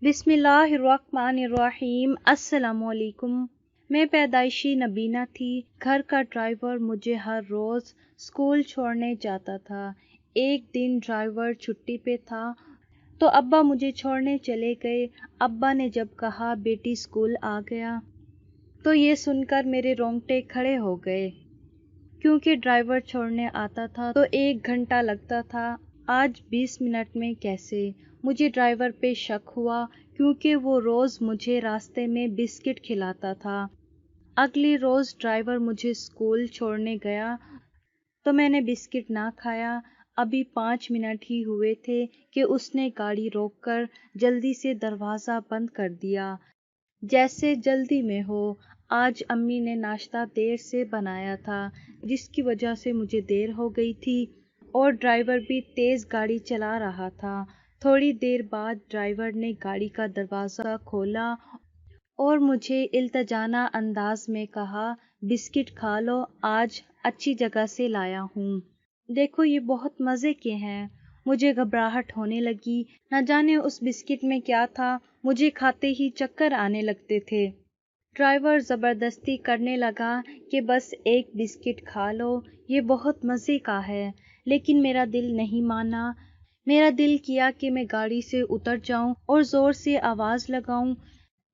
بسم اللہ الرحمن الرحیم۔ السلام علیکم۔ میں پیدائشی نبینہ تھی۔ گھر کا ڈرائیور مجھے ہر روز اسکول چھوڑنے جاتا تھا۔ ایک دن ڈرائیور چھٹی پہ تھا تو ابا مجھے چھوڑنے چلے گئے۔ ابا نے جب کہا بیٹی اسکول آ گیا تو یہ سن کر میرے رونگٹے کھڑے ہو گئے، کیونکہ ڈرائیور چھوڑنے آتا تھا تو 1 گھنٹہ لگتا تھا، آج 20 منٹ میں کیسے؟ مجھے ڈرائیور پہ شک ہوا کیونکہ وہ روز مجھے راستے میں بسکٹ کھلاتا تھا۔ اگلی روز ڈرائیور مجھے اسکول چھوڑنے گیا تو میں نے بسکٹ نہ کھایا۔ ابھی 5 منٹ ہی ہوئے تھے کہ اس نے گاڑی روک کر جلدی سے دروازہ بند کر دیا، جیسے جلدی میں ہو۔ آج امی نے ناشتہ دیر سے بنایا تھا، جس کی وجہ سے مجھے دیر ہو گئی تھی، اور ڈرائیور بھی تیز گاڑی چلا رہا تھا۔ تھوڑی دیر بعد ڈرائیور نے گاڑی کا دروازہ کھولا اور مجھے التجانہ انداز میں کہا، بسکٹ کھا لو، آج اچھی جگہ سے لایا ہوں، دیکھو یہ بہت مزے کے ہیں۔ مجھے گھبراہٹ ہونے لگی، نہ جانے اس بسکٹ میں کیا تھا، مجھے کھاتے ہی چکر آنے لگتے تھے۔ ڈرائیور زبردستی کرنے لگا کہ بس ایک بسکٹ کھا لو، یہ بہت مزے کا ہے، لیکن میرا دل نہیں مانا۔ میرا دل کیا کہ میں گاڑی سے اتر جاؤں اور زور سے آواز لگاؤں،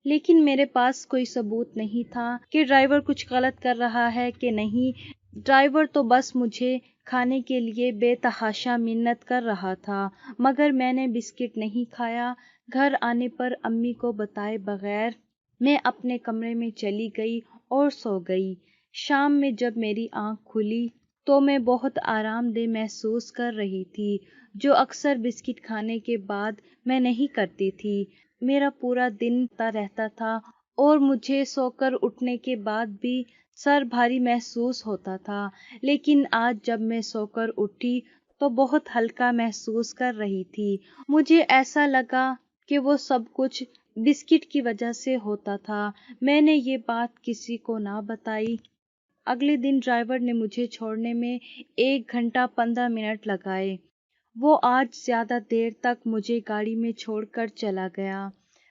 لیکن میرے پاس کوئی ثبوت نہیں تھا کہ ڈرائیور کچھ غلط کر رہا ہے کہ نہیں۔ ڈرائیور تو بس مجھے کھانے کے لیے بے تحاشا منت کر رہا تھا، مگر میں نے بسکٹ نہیں کھایا۔ گھر آنے پر امی کو بتائے بغیر میں اپنے کمرے میں چلی گئی اور سو گئی۔ شام میں جب میری آنکھ کھلی تو میں بہت آرام دہ محسوس کر رہی تھی، جو اکثر بسکٹ کھانے کے بعد میں نہیں کرتی تھی۔ میرا پورا دن رہتا تھا اور مجھے سو کر اٹھنے کے بعد بھی سر بھاری محسوس ہوتا تھا، لیکن آج جب میں سو کر اٹھی تو بہت ہلکا محسوس کر رہی تھی۔ مجھے ایسا لگا کہ وہ سب کچھ بسکٹ کی وجہ سے ہوتا تھا۔ میں نے یہ بات کسی کو نہ بتائی۔ اگلے دن ڈرائیور نے مجھے چھوڑنے میں 1 گھنٹہ 15 منٹ لگائے۔ وہ آج زیادہ دیر تک مجھے گاڑی میں چھوڑ کر چلا گیا۔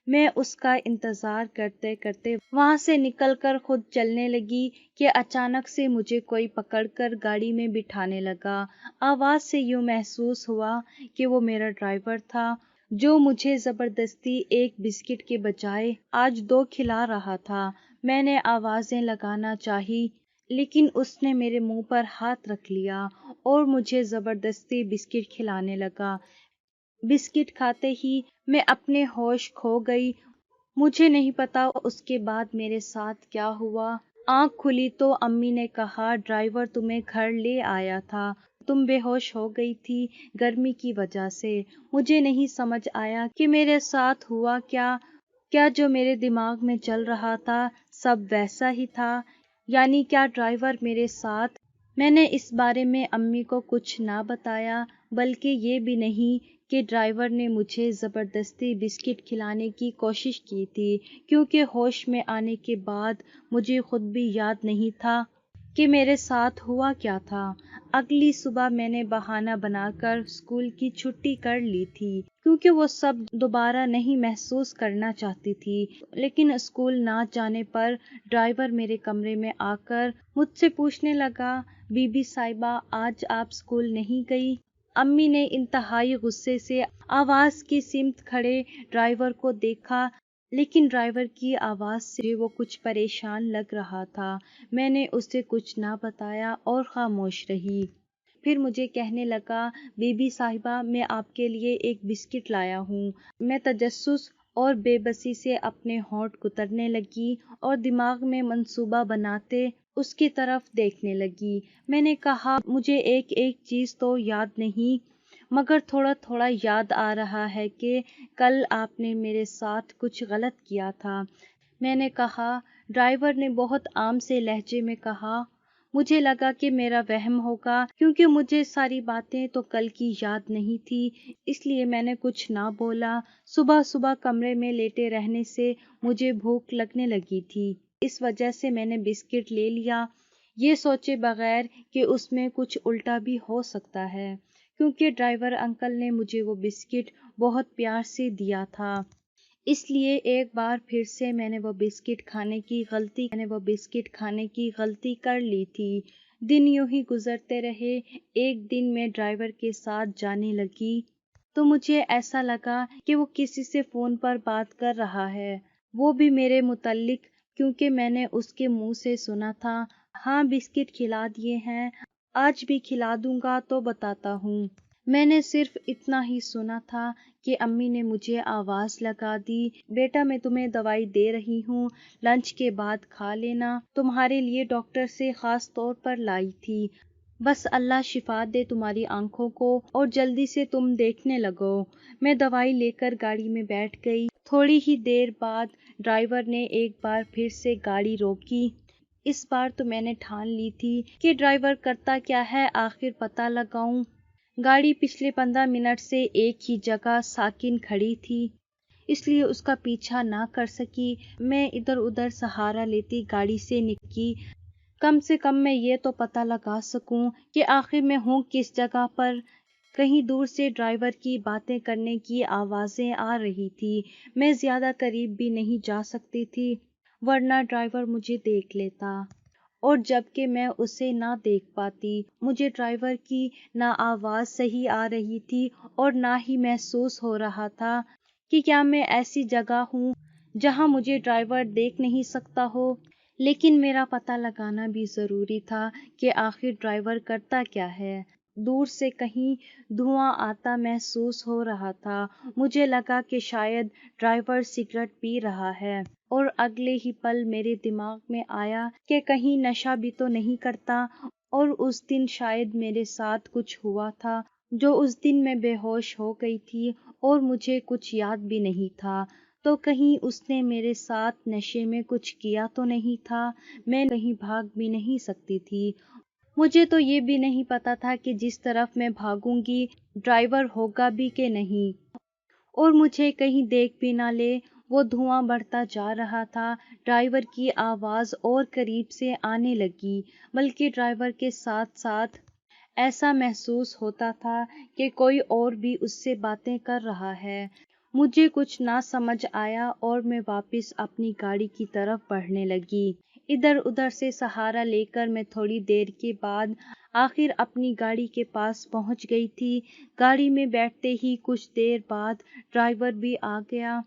میں اس کا انتظار کرتے کرتے وہاں سے نکل کر خود چلنے لگی کہ اچانک سے مجھے کوئی پکڑ کر گاڑی میں بٹھانے لگا۔ آواز سے یوں محسوس ہوا کہ وہ میرا ڈرائیور تھا، جو مجھے زبردستی 1 بسکٹ کے بجائے آج 2 کھلا رہا تھا۔ میں نے آوازیں لگانا چاہی، لیکن اس نے میرے منہ پر ہاتھ رکھ لیا اور مجھے زبردستی بسکٹ کھلانے لگا۔ بسکٹ کھاتے ہی میں اپنے ہوش کھو گئی۔ مجھے نہیں پتا اس کے بعد میرے ساتھ کیا ہوا۔ آنکھ کھلی تو امی نے کہا، ڈرائیور تمہیں گھر لے آیا تھا، تم بے ہوش ہو گئی تھی گرمی کی وجہ سے۔ مجھے نہیں سمجھ آیا کہ میرے ساتھ ہوا کیا جو میرے دماغ میں چل رہا تھا سب ویسا ہی تھا، یعنی کیا ڈرائیور میرے ساتھ؟ میں نے اس بارے میں امی کو کچھ نہ بتایا، بلکہ یہ بھی نہیں کہ ڈرائیور نے مجھے زبردستی بسکٹ کھلانے کی کوشش کی تھی، کیونکہ ہوش میں آنے کے بعد مجھے خود بھی یاد نہیں تھا کہ میرے ساتھ ہوا کیا تھا۔ اگلی صبح میں نے بہانہ بنا کر اسکول کی چھٹی کر لی تھی، کیونکہ وہ سب دوبارہ نہیں محسوس کرنا چاہتی تھی۔ لیکن اسکول نہ جانے پر ڈرائیور میرے کمرے میں آ کر مجھ سے پوچھنے لگا، بی بی صاحبہ آج آپ اسکول نہیں گئی؟ امی نے انتہائی غصے سے آواز کی سمت کھڑے ڈرائیور کو دیکھا، لیکن ڈرائیور کی آواز سے وہ کچھ پریشان لگ رہا تھا۔ میں نے اسے کچھ نہ بتایا اور خاموش رہی۔ پھر مجھے کہنے لگا، بی بی صاحبہ میں آپ کے لیے 1 بسکٹ لایا ہوں۔ میں تجسس اور بے بسی سے اپنے ہونٹ کترنے لگی اور دماغ میں منصوبہ بناتے اس کی طرف دیکھنے لگی۔ میں نے کہا، مجھے ایک چیز تو یاد نہیں، مگر تھوڑا تھوڑا یاد آ رہا ہے کہ کل آپ نے میرے ساتھ کچھ غلط کیا تھا۔ میں نے کہا۔ ڈرائیور نے بہت عام سے لہجے میں کہا، مجھے لگا کہ میرا وہم ہوگا، کیونکہ مجھے ساری باتیں تو کل کی یاد نہیں تھی، اس لیے میں نے کچھ نہ بولا۔ صبح صبح کمرے میں لیٹے رہنے سے مجھے بھوک لگنے لگی تھی، اس وجہ سے میں نے بسکٹ لے لیا، یہ سوچے بغیر کہ اس میں کچھ الٹا بھی ہو سکتا ہے، کیونکہ ڈرائیور انکل نے مجھے وہ بسکٹ بہت پیار سے دیا تھا۔ اس لیے ایک بار پھر سے میں نے وہ بسکٹ کھانے کی غلطی کر لی تھی۔ دن یوں ہی گزرتے رہے۔ ایک دن میں ڈرائیور کے ساتھ جانے لگی تو مجھے ایسا لگا کہ وہ کسی سے فون پر بات کر رہا ہے، وہ بھی میرے متعلق، کیونکہ میں نے اس کے منہ سے سنا تھا، ہاں بسکٹ کھلا دیے ہیں، آج بھی کھلا دوں گا تو بتاتا ہوں۔ میں نے صرف اتنا ہی سنا تھا کہ امی نے مجھے آواز لگا دی، بیٹا میں تمہیں دوائی دے رہی ہوں، لنچ کے بعد کھا لینا، تمہارے لیے ڈاکٹر سے خاص طور پر لائی تھی، بس اللہ شفا دے تمہاری آنکھوں کو اور جلدی سے تم دیکھنے لگو۔ میں دوائی لے کر گاڑی میں بیٹھ گئی۔ تھوڑی ہی دیر بعد ڈرائیور نے ایک بار پھر سے گاڑی روکی۔ اس بار تو میں نے ٹھان لی تھی کہ ڈرائیور کرتا کیا ہے آخر پتہ لگاؤں۔ گاڑی پچھلے 15 منٹ سے ایک ہی جگہ ساکن کھڑی تھی، اس لیے اس کا پیچھا نہ کر سکی۔ میں ادھر ادھر سہارا لیتی گاڑی سے نکلی، کم سے کم میں یہ تو پتہ لگا سکوں کہ آخر میں ہوں کس جگہ پر۔ کہیں دور سے ڈرائیور کی باتیں کرنے کی آوازیں آ رہی تھی۔ میں زیادہ قریب بھی نہیں جا سکتی تھی، ورنہ ڈرائیور مجھے دیکھ لیتا، اور جب کہ میں اسے نہ دیکھ پاتی، مجھے ڈرائیور کی نہ آواز صحیح آ رہی تھی اور نہ ہی محسوس ہو رہا تھا کہ کیا میں ایسی جگہ ہوں جہاں مجھے ڈرائیور دیکھ نہیں سکتا ہو۔ لیکن میرا پتہ لگانا بھی ضروری تھا کہ آخر ڈرائیور کرتا کیا ہے۔ دور سے کہیں دھواں آتا محسوس ہو رہا تھا۔ مجھے لگا کہ شاید ڈرائیور سگریٹ پی رہا ہے، اور اگلے ہی پل میرے دماغ میں آیا کہ کہیں نشہ بھی تو نہیں کرتا، اور اس دن شاید میرے ساتھ کچھ ہوا تھا جو اس دن میں بے ہوش ہو گئی تھی اور مجھے کچھ یاد بھی نہیں تھا، تو کہیں اس نے میرے ساتھ نشے میں کچھ کیا تو نہیں تھا۔ میں کہیں بھاگ بھی نہیں سکتی تھی، مجھے تو یہ بھی نہیں پتا تھا کہ جس طرف میں بھاگوں گی ڈرائیور ہوگا بھی کہ نہیں، اور مجھے کہیں دیکھ بھی نہ لے۔ وہ دھواں بڑھتا جا رہا تھا، ڈرائیور کی آواز اور قریب سے آنے لگی، بلکہ ڈرائیور کے ساتھ ساتھ ایسا محسوس ہوتا تھا کہ کوئی اور بھی اس سے باتیں کر رہا ہے۔ مجھے کچھ نہ سمجھ آیا اور میں واپس اپنی گاڑی کی طرف بڑھنے لگی۔ ادھر ادھر سے سہارا لے کر میں تھوڑی دیر کے بعد آخر اپنی گاڑی کے پاس پہنچ گئی تھی۔ گاڑی میں بیٹھتے ہی کچھ دیر بعد ڈرائیور بھی آ گیا۔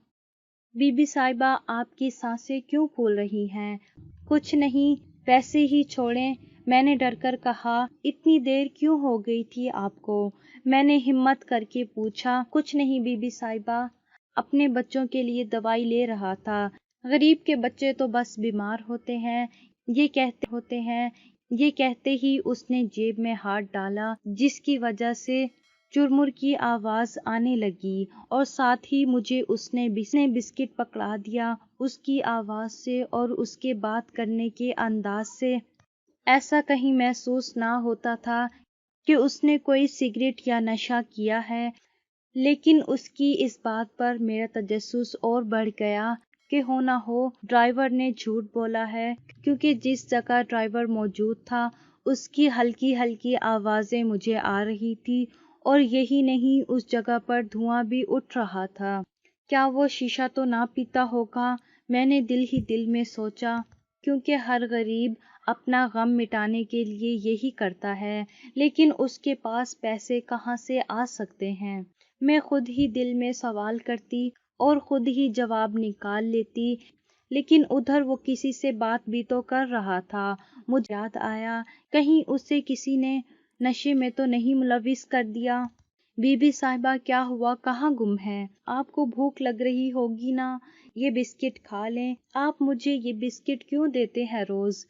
بی بی صاحبہ، آپ کی سانسیں کیوں پھول رہی ہیں؟ کچھ نہیں، ویسے ہی چھوڑیں، میں نے ڈر کر کہا۔ اتنی دیر کیوں ہو گئی تھی آپ کو؟ میں نے ہمت کر کے پوچھا۔ کچھ نہیں بی بی صاحبہ، اپنے بچوں کے لیے دوائی لے رہا تھا۔ غریب کے بچے تو بس بیمار ہوتے ہیں، یہ کہتے ہی اس نے جیب میں ہاتھ ڈالا، جس کی وجہ سے چرمر کی آواز آنے لگی، اور ساتھ ہی مجھے اس نے بسکٹ پکڑا دیا۔ اس کی آواز سے اور اس کے بات کرنے کے انداز سے ایسا کہیں محسوس نہ ہوتا تھا کہ اس نے کوئی سگریٹ یا نشہ کیا ہے، لیکن اس کی اس بات پر میرا تجسس اور بڑھ گیا کہ ہو نہ ہو ڈرائیور نے جھوٹ بولا ہے، کیونکہ جس جگہ ڈرائیور موجود تھا اس کی ہلکی ہلکی آوازیں مجھے آ رہی تھی، اور یہی نہیں اس جگہ پر دھواں بھی اٹھ رہا تھا۔ کیا وہ شیشہ تو نہ پیتا ہوگا؟ میں نے دل ہی دل میں سوچا، کیونکہ ہر غریب اپنا غم مٹانے کے لیے یہی کرتا ہے، لیکن اس کے پاس پیسے کہاں سے آ سکتے ہیں؟ میں خود ہی دل میں سوال کرتی اور خود ہی جواب نکال لیتی، لیکن ادھر وہ کسی سے بات بھی تو کر رہا تھا۔ مجھے یاد آیا، کہیں اسے کسی نے نشے میں تو نہیں ملوث کر دیا؟ بی بی صاحبہ، کیا ہوا؟ کہاں گم ہے؟ آپ کو بھوک لگ رہی ہوگی نا، یہ بسکٹ کھا لیں۔ آپ مجھے یہ بسکٹ کیوں دیتے ہیں روز؟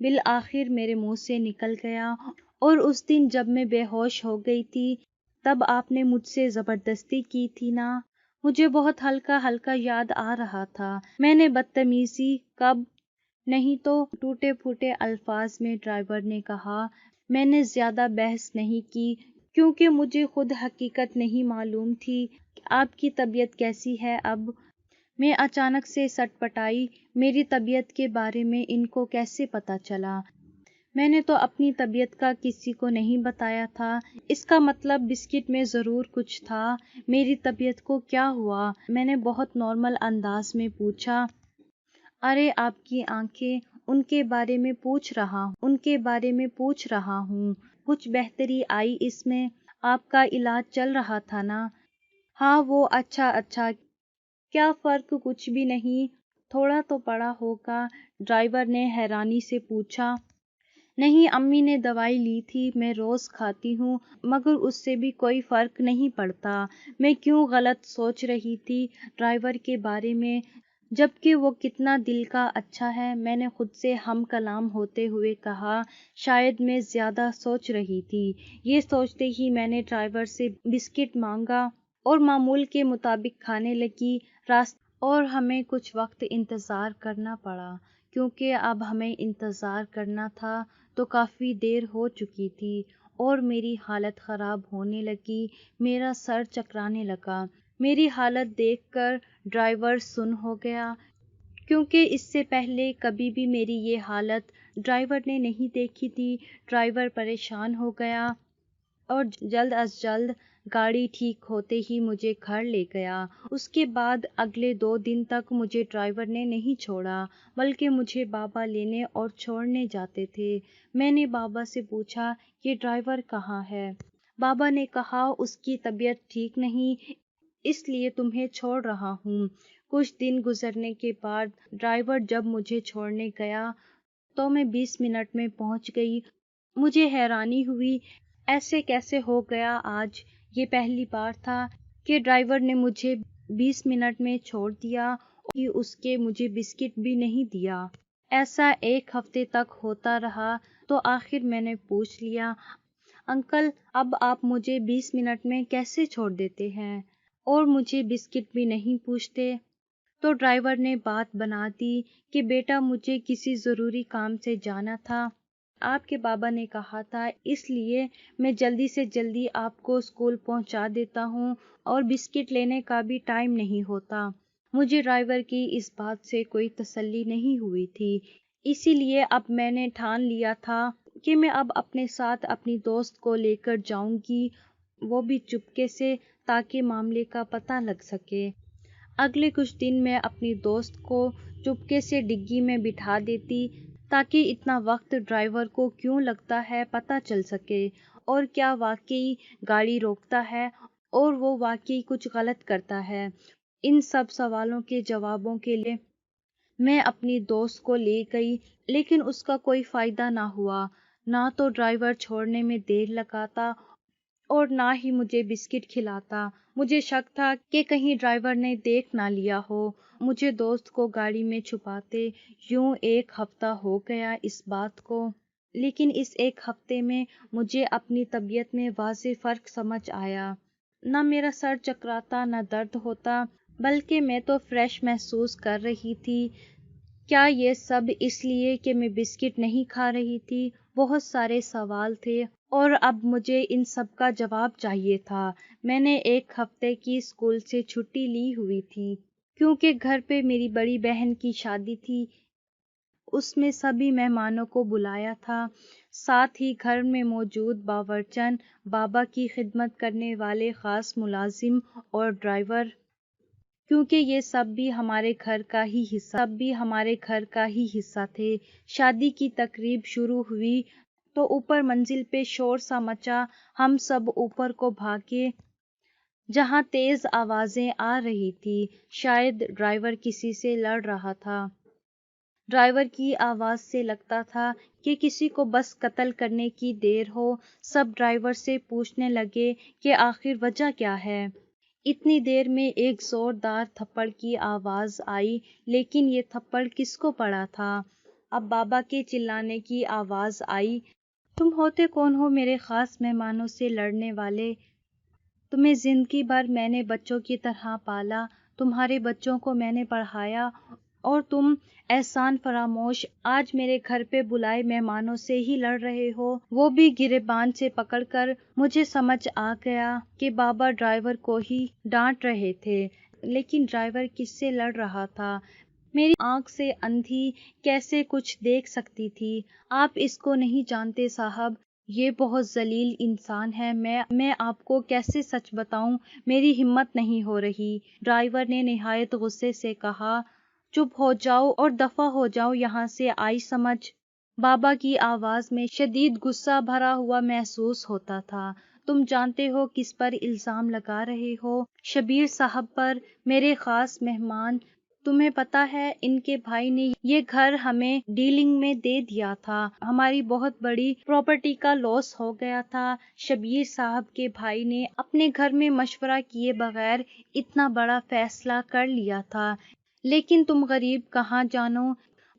بالآخر میرے منہ سے نکل گیا، اور اس دن جب میں بے ہوش ہو گئی تھی تب آپ نے مجھ سے زبردستی کی تھی نا۔ مجھے بہت ہلکا ہلکا یاد آ رہا تھا۔ میں نے بدتمیزی کب نہیں تو ٹوٹے پھوٹے الفاظ میں ڈرائیور نے کہا۔ میں نے زیادہ بحث نہیں کی، کیونکہ مجھے خود حقیقت نہیں معلوم تھی کہ آپ کی طبیعت کیسی ہے اب۔ میں اچانک سے سٹ پٹائی، میری طبیعت کے بارے میں ان کو کیسے پتہ چلا؟ میں نے تو اپنی طبیعت کا کسی کو نہیں بتایا تھا۔ اس کا مطلب بسکٹ میں ضرور کچھ تھا۔ میری طبیعت کو کیا ہوا؟ میں نے بہت نارمل انداز میں پوچھا۔ ارے آپ کی آنکھیں، ان کے بارے میں پوچھ رہا ہوں۔ کچھ بہتری آئی اس میں؟ آپ کا علاج چل رہا تھا نا؟ ہاں وہ اچھا۔ کیا فرق؟ کچھ بھی نہیں؟ تھوڑا تو پڑا ہوگا؟ ڈرائیور نے حیرانی سے پوچھا۔ نہیں، امی نے دوائی لی تھی، میں روز کھاتی ہوں، مگر اس سے بھی کوئی فرق نہیں پڑتا۔ میں کیوں غلط سوچ رہی تھی ڈرائیور کے بارے میں، جبکہ وہ کتنا دل کا اچھا ہے۔ میں نے خود سے ہم کلام ہوتے ہوئے کہا، شاید میں زیادہ سوچ رہی تھی۔ یہ سوچتے ہی میں نے ڈرائیور سے بسکٹ مانگا اور معمول کے مطابق کھانے لگی۔ اور ہمیں کچھ وقت انتظار کرنا پڑا، کیونکہ اب ہمیں انتظار کرنا تھا تو کافی دیر ہو چکی تھی اور میری حالت خراب ہونے لگی۔ میرا سر چکرانے لگا۔ میری حالت دیکھ کر ڈرائیور سن ہو گیا، کیونکہ اس سے پہلے کبھی بھی میری یہ حالت ڈرائیور نے نہیں دیکھی تھی۔ ڈرائیور پریشان ہو گیا اور جلد از جلد گاڑی ٹھیک ہوتے ہی مجھے گھر لے گیا۔ اس کے بعد اگلے 2 دن تک مجھے ڈرائیور نے نہیں چھوڑا، بلکہ مجھے بابا لینے اور چھوڑنے جاتے تھے۔ میں نے بابا سے پوچھا، یہ ڈرائیور کہاں ہے؟ بابا نے کہا، اس کی طبیعت ٹھیک نہیں، اس لیے تمہیں چھوڑ رہا ہوں۔ کچھ دن گزرنے کے بعد ڈرائیور جب مجھے چھوڑنے گیا تو میں 20 منٹ میں پہنچ گئی۔ مجھے حیرانی ہوئی، ایسے کیسے ہو گیا آج؟ یہ پہلی بار تھا کہ ڈرائیور نے مجھے 20 منٹ میں چھوڑ دیا اور اس کے مجھے بسکٹ بھی نہیں دیا۔ ایسا 1 ہفتے تک ہوتا رہا تو آخر میں نے پوچھ لیا، انکل اب آپ مجھے 20 منٹ میں کیسے چھوڑ دیتے ہیں اور مجھے بسکٹ بھی نہیں پوچھتے؟ تو ڈرائیور نے بات بنا دی کہ بیٹا مجھے کسی ضروری کام سے جانا تھا، آپ کے بابا نے کہا تھا، اس لیے میں جلدی سے جلدی آپ کو اسکول پہنچا دیتا ہوں اور بسکٹ لینے کا بھی ٹائم نہیں ہوتا۔ مجھے ڈرائیور کی اس بات سے کوئی تسلی نہیں ہوئی تھی، اسی لیے اب میں نے ٹھان لیا تھا کہ میں اب اپنے ساتھ اپنی دوست کو لے کر جاؤں گی، وہ بھی چپکے سے، تاکہ معاملے کا پتہ لگ سکے۔ اگلے کچھ دن میں اپنی دوست کو چپکے سے ڈگی میں بٹھا دیتی تاکہ اتنا وقت ڈرائیور کو کیوں لگتا ہے پتہ چل سکے، اور کیا واقعی گاڑی روکتا ہے اور وہ واقعی کچھ غلط کرتا ہے۔ ان سب سوالوں کے جوابوں کے لیے میں اپنی دوست کو لے گئی، لیکن اس کا کوئی فائدہ نہ ہوا۔ نہ تو ڈرائیور چھوڑنے میں دیر لگاتا اور نہ ہی مجھے بسکٹ کھلاتا۔ مجھے شک تھا کہ کہیں ڈرائیور نے دیکھ نہ لیا ہو مجھے دوست کو گاڑی میں چھپاتے۔ یوں 1 ہفتہ ہو گیا اس بات کو، لیکن اس 1 ہفتے میں مجھے اپنی طبیعت میں واضح فرق سمجھ آیا۔ نہ میرا سر چکراتا، نہ درد ہوتا، بلکہ میں تو فریش محسوس کر رہی تھی۔ کیا یہ سب اس لیے کہ میں بسکٹ نہیں کھا رہی تھی؟ بہت سارے سوال تھے اور اب مجھے ان سب کا جواب چاہیے تھا۔ میں نے 1 ہفتے کی اسکول سے چھٹی لی ہوئی تھی، کیونکہ گھر پہ میری بڑی بہن کی شادی تھی۔ اس میں سبھی مہمانوں کو بلایا تھا، ساتھ ہی گھر میں موجود باورچن، بابا کی خدمت کرنے والے خاص ملازم اور ڈرائیور، کیونکہ یہ سب بھی ہمارے گھر کا ہی حصہ تھے۔ شادی کی تقریب شروع ہوئی تو اوپر منزل پہ شور سا مچا۔ ہم سب اوپر کو بھاگے جہاں تیز آوازیں آ رہی تھی، شاید ڈرائیور کسی سے لڑ رہا تھا۔ ڈرائیور کی آواز سے لگتا تھا کہ کسی کو بس قتل کرنے کی دیر ہو۔ سب ڈرائیور سے پوچھنے لگے کہ آخر وجہ کیا ہے۔ اتنی دیر میں ایک زوردار تھپڑ کی آواز آئی، لیکن یہ تھپڑ کس کو پڑا تھا؟ اب بابا کے چلانے کی آواز آئی، تم ہوتے کون ہو میرے خاص مہمانوں سے لڑنے والے؟ تمہیں زندگی بھر میں نے بچوں کی طرح پالا، تمہارے بچوں کو میں نے پڑھایا، اور تم احسان فراموش آج میرے گھر پہ بلائے مہمانوں سے ہی لڑ رہے ہو، وہ بھی گریبان سے پکڑ کر۔ مجھے سمجھ آ گیا کہ بابا ڈرائیور کو ہی ڈانٹ رہے تھے، لیکن ڈرائیور کس سے لڑ رہا تھا؟ میری آنکھ سے اندھی کیسے کچھ دیکھ سکتی تھی؟ آپ اس کو نہیں جانتے صاحب، یہ بہت ذلیل انسان ہے، میں آپ کو کیسے سچ بتاؤں، میری ہمت نہیں ہو رہی۔ ڈرائیور نے نہایت غصے سے کہا، چپ ہو جاؤ اور دفع ہو جاؤ یہاں سے، آئی سمجھ؟ بابا کی آواز میں شدید غصہ بھرا ہوا محسوس ہوتا تھا۔ تم جانتے ہو کس پر الزام لگا رہے ہو؟ شبیر صاحب پر، میرے خاص مہمان۔ تمہیں پتہ ہے ان کے بھائی نے یہ گھر ہمیں ڈیلنگ میں دے دیا تھا، ہماری بہت بڑی پراپرٹی کا لاس ہو گیا تھا۔ شبیر صاحب کے بھائی نے اپنے گھر میں مشورہ کیے بغیر اتنا بڑا فیصلہ کر لیا تھا، لیکن تم غریب کہاں جانو۔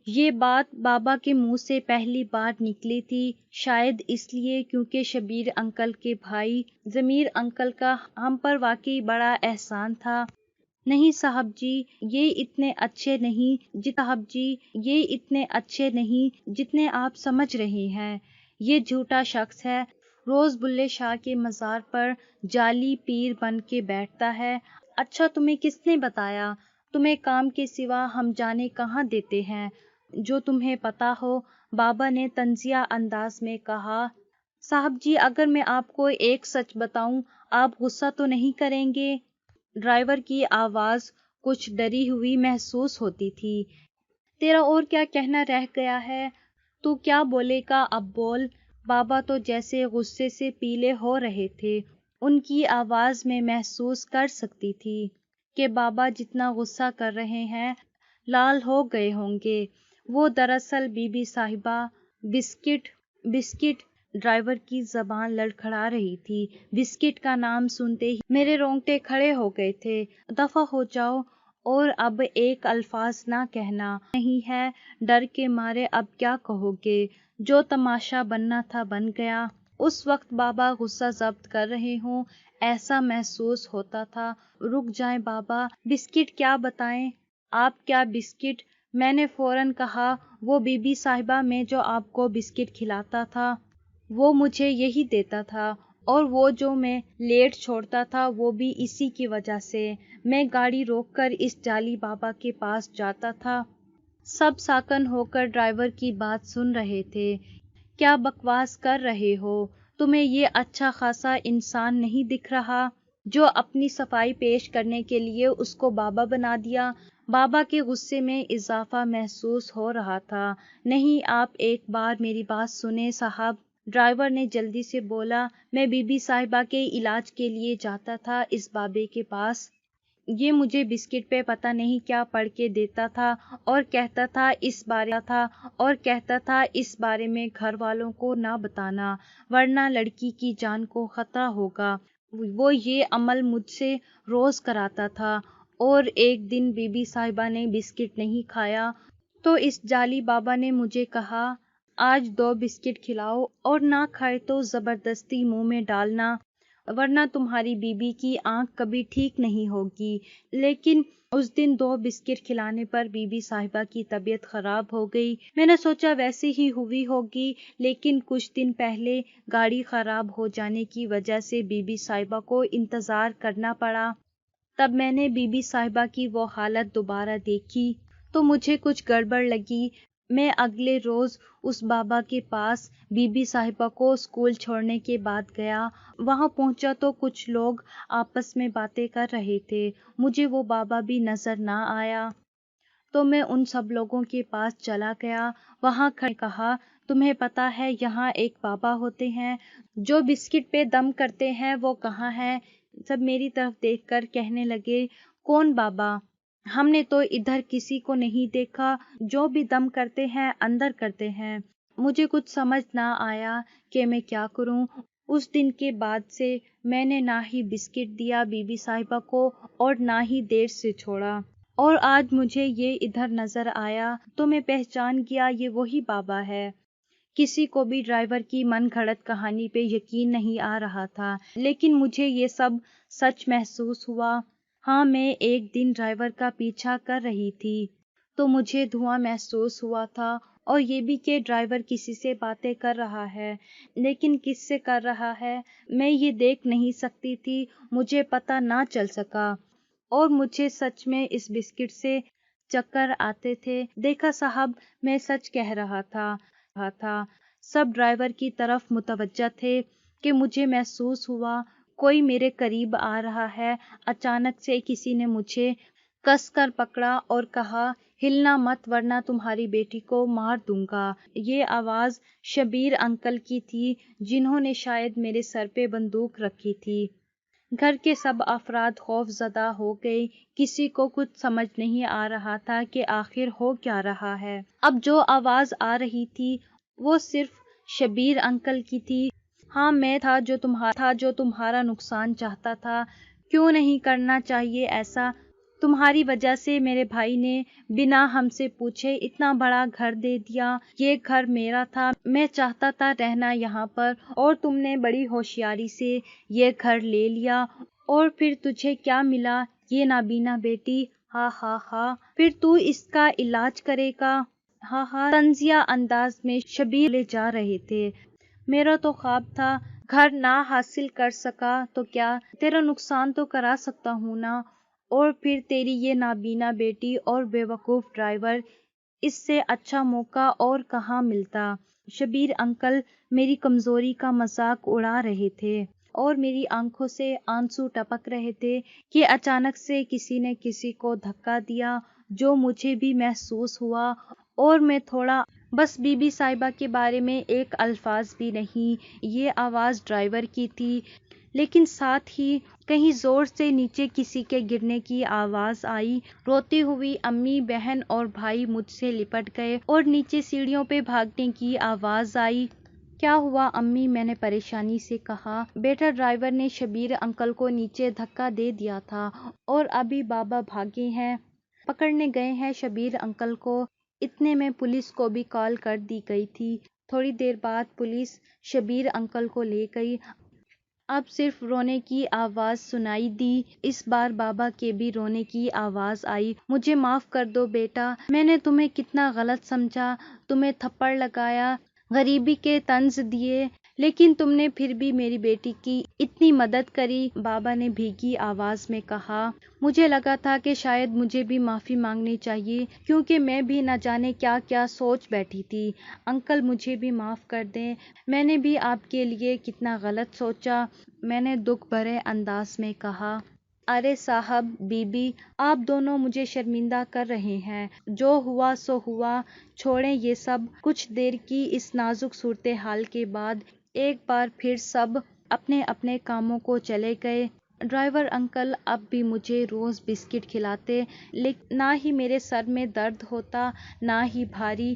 یہ بات بابا کے منہ سے پہلی بار نکلی تھی، شاید اس لیے کیونکہ شبیر انکل کے بھائی ضمیر انکل کا ہم پر واقعی بڑا احسان تھا۔ نہیں صاحب جی، یہ اتنے اچھے نہیں جتنے آپ سمجھ رہے ہیں۔ یہ جھوٹا شخص ہے، روز بلے شاہ کے مزار پر جعلی پیر بن کے بیٹھتا ہے۔ اچھا تمہیں کس نے بتایا؟ تمہیں کام کے سوا ہم جانے کہاں دیتے ہیں؟ جو تمہیں پتا ہو، بابا نے طنزیہ انداز میں کہا۔ صاحب جی، اگر میں آپ کو ایک سچ بتاؤں، آپ غصہ تو نہیں کریں گے؟ ڈرائیور کی آواز کچھ ڈری ہوئی محسوس ہوتی تھی۔ تیرا اور کیا کہنا رہ گیا ہے؟ تو کیا بولے گا، اب بول۔ بابا تو جیسے غصے سے پیلے ہو رہے تھے، ان کی آواز میں محسوس کر سکتی تھی کہ بابا جتنا غصہ کر رہے ہیں لال ہو گئے ہوں گے۔ وہ دراصل بی بی صاحبہ بسکٹ ڈرائیور کی زبان لڑکھڑا رہی تھی۔ بسکٹ کا نام سنتے ہی میرے رونگٹے کھڑے ہو گئے تھے۔ دفع ہو جاؤ اور اب ایک الفاظ نہ کہنا نہیں ہے، ڈر کے مارے اب کیا کہو گے؟ جو تماشا بننا تھا بن گیا۔ اس وقت بابا غصہ ضبط کر رہے ہوں ایسا محسوس ہوتا تھا۔ رک جائیں بابا، بسکٹ کیا بتائیں؟ آپ کیا بسکٹ؟ میں نے فوراً کہا، وہ بی بی صاحبہ میں جو آپ کو بسکٹ کھلاتا تھا وہ مجھے یہی دیتا تھا، اور وہ جو میں لیٹ چھوڑتا تھا وہ بھی اسی کی وجہ سے۔ میں گاڑی روک کر اس جعلی بابا کے پاس جاتا تھا۔ سب ساکن ہو کر ڈرائیور کی بات سن رہے تھے۔ کیا بکواس کر رہے ہو؟ تمہیں یہ اچھا خاصا انسان نہیں دکھ رہا جو اپنی صفائی پیش کرنے کے لیے اس کو بابا بنا دیا؟ بابا کے غصے میں اضافہ محسوس ہو رہا تھا۔ نہیں، آپ ایک بار میری بات سنیں صاحب، ڈرائیور نے جلدی سے بولا۔ میں بی بی صاحبہ کے علاج کے لیے جاتا تھا اس بابے کے پاس۔ یہ مجھے بسکٹ پہ پتہ نہیں کیا پڑھ کے دیتا تھا اور کہتا تھا اس بارے میں گھر والوں کو نہ بتانا ورنہ لڑکی کی جان کو خطرہ ہوگا۔ وہ یہ عمل مجھ سے روز کراتا تھا، اور ایک دن بی بی صاحبہ نے بسکٹ نہیں کھایا تو اس جعلی بابا نے مجھے کہا، آج 2 بسکٹ کھلاؤ اور نہ کھائے تو زبردستی منہ میں ڈالنا ورنہ تمہاری بیوی کی آنکھ کبھی ٹھیک نہیں ہوگی۔ لیکن اس دن 2 بسکٹ کھلانے پر بی بی صاحبہ کی طبیعت خراب ہو گئی۔ میں نے سوچا ویسے ہی ہوئی ہوگی، لیکن کچھ دن پہلے گاڑی خراب ہو جانے کی وجہ سے بی بی صاحبہ کو انتظار کرنا پڑا۔ تب میں نے بی بی صاحبہ کی وہ حالت دوبارہ دیکھی تو مجھے کچھ گڑبڑ لگی۔ میں اگلے روز اس بابا کے پاس بی بی صاحبہ کو اسکول چھوڑنے کے بعد گیا۔ وہاں پہنچا تو کچھ لوگ آپس میں باتیں کر رہے تھے۔ مجھے وہ بابا بھی نظر نہ آیا تو میں ان سب لوگوں کے پاس چلا گیا۔ وہاں کھڑے کہا، تمہیں پتہ ہے یہاں ایک بابا ہوتے ہیں جو بسکٹ پہ دم کرتے ہیں، وہ کہاں ہیں؟ سب میری طرف دیکھ کر کہنے لگے، کون بابا؟ ہم نے تو ادھر کسی کو نہیں دیکھا، جو بھی دم کرتے ہیں اندر کرتے ہیں۔ مجھے کچھ سمجھ نہ آیا کہ میں کیا کروں۔ اس دن کے بعد سے میں نے نہ ہی بسکٹ دیا بی بی صاحبہ کو اور نہ ہی دیر سے چھوڑا، اور آج مجھے یہ ادھر نظر آیا تو میں پہچان گیا یہ وہی بابا ہے۔ کسی کو بھی ڈرائیور کی من گھڑت کہانی پہ یقین نہیں آ رہا تھا، لیکن مجھے یہ سب سچ محسوس ہوا۔ ہاں، میں ایک دن ڈرائیور کا پیچھا کر رہی تھی تو مجھے دھواں محسوس ہوا تھا، اور یہ بھی کہ ڈرائیور کسی سے باتیں کر رہا ہے، لیکن کس سے کر رہا ہے میں یہ دیکھ نہیں سکتی تھی، مجھے پتہ نہ چل سکا، اور مجھے سچ میں اس بسکٹ سے چکر آتے تھے۔ دیکھا صاحب، میں سچ کہہ رہا تھا۔ سب ڈرائیور کی طرف متوجہ تھے کہ مجھے محسوس ہوا کوئی میرے قریب آ رہا ہے۔ اچانک سے کسی نے مجھے کس کر پکڑا اور کہا، ہلنا مت ورنہ تمہاری بیٹی کو مار دوں گا۔ یہ آواز شبیر انکل کی تھی، جنہوں نے شاید میرے سر پہ بندوق رکھی تھی۔ گھر کے سب افراد خوف زدہ ہو گئے۔ کسی کو کچھ سمجھ نہیں آ رہا تھا کہ آخر ہو کیا رہا ہے۔ اب جو آواز آ رہی تھی وہ صرف شبیر انکل کی تھی۔ ہاں، میں تھا جو تمہارا نقصان چاہتا تھا۔ کیوں نہیں کرنا چاہیے ایسا؟ تمہاری وجہ سے میرے بھائی نے بنا ہم سے پوچھے اتنا بڑا گھر دے دیا۔ یہ گھر میرا تھا، میں چاہتا تھا رہنا یہاں پر، اور تم نے بڑی ہوشیاری سے یہ گھر لے لیا۔ اور پھر تجھے کیا ملا؟ یہ نابینا بیٹی۔ ہاں ہاں ہاں، پھر تو اس کا علاج کرے گا۔ ہاں ہاں، طنزیہ انداز میں شبیر لے جا رہے تھے۔ میرا تو خواب تھا، گھر نہ حاصل کر سکا تو کیا، تیرا نقصان تو کرا سکتا ہوں نا۔ اور پھر تیری یہ نابینا بیٹی اور بیوقوف ڈرائیور، اس سے اچھا موقع اور کہاں ملتا؟ شبیر انکل میری کمزوری کا مذاق اڑا رہے تھے اور میری آنکھوں سے آنسو ٹپک رہے تھے کہ اچانک سے کسی نے کسی کو دھکا دیا، جو مجھے بھی محسوس ہوا، اور میں تھوڑا بس بی بی صاحبہ کے بارے میں ایک الفاظ بھی نہیں۔ یہ آواز ڈرائیور کی تھی، لیکن ساتھ ہی کہیں زور سے نیچے کسی کے گرنے کی آواز آئی۔ روتی ہوئی امی، بہن اور بھائی مجھ سے لپٹ گئے اور نیچے سیڑھیوں پہ بھاگنے کی آواز آئی۔ کیا ہوا امی؟ میں نے پریشانی سے کہا۔ بیٹا، ڈرائیور نے شبیر انکل کو نیچے دھکا دے دیا تھا اور ابھی بابا بھاگے ہیں، پکڑنے گئے ہیں شبیر انکل کو۔ اتنے میں پولیس کو بھی کال کر دی گئی تھی۔ تھوڑی دیر بعد پولیس شبیر انکل کو لے گئی۔ اب صرف رونے کی آواز سنائی دی۔ اس بار بابا کے بھی رونے کی آواز آئی۔ مجھے معاف کر دو بیٹا، میں نے تمہیں کتنا غلط سمجھا، تمہیں تھپڑ لگایا، غریبی کے طنز دیے، لیکن تم نے پھر بھی میری بیٹی کی اتنی مدد کری، بابا نے بھیگی آواز میں کہا۔ مجھے لگا تھا کہ شاید مجھے بھی معافی مانگنی چاہیے، کیونکہ میں بھی نہ جانے کیا کیا سوچ بیٹھی تھی۔ انکل مجھے بھی معاف کر دیں، میں نے بھی آپ کے لیے کتنا غلط سوچا، میں نے دکھ بھرے انداز میں کہا۔ ارے صاحب، بی بی، آپ دونوں مجھے شرمندہ کر رہے ہیں۔ جو ہوا سو ہوا، چھوڑیں یہ سب۔ کچھ دیر کی اس نازک صورتحال کے بعد ایک بار پھر سب اپنے اپنے کاموں کو چلے گئے۔ ڈرائیور انکل اب بھی مجھے روز بسکٹ کھلاتے، لیکن نہ ہی میرے سر میں درد ہوتا، نہ ہی بھاری۔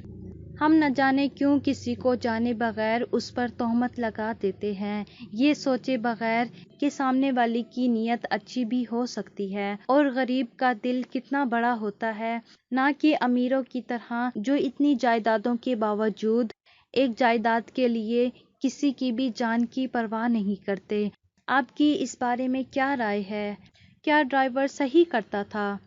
ہم نہ جانے کیوں کسی کو جانے بغیر اس پر تہمت لگا دیتے ہیں، یہ سوچے بغیر کہ سامنے والے کی نیت اچھی بھی ہو سکتی ہے، اور غریب کا دل کتنا بڑا ہوتا ہے، نہ کہ امیروں کی طرح جو اتنی جائیدادوں کے باوجود ایک جائیداد کے لیے کسی کی بھی جان کی پرواہ نہیں کرتے۔ آپ کی اس بارے میں کیا رائے ہے؟ کیا ڈرائیور صحیح کرتا تھا؟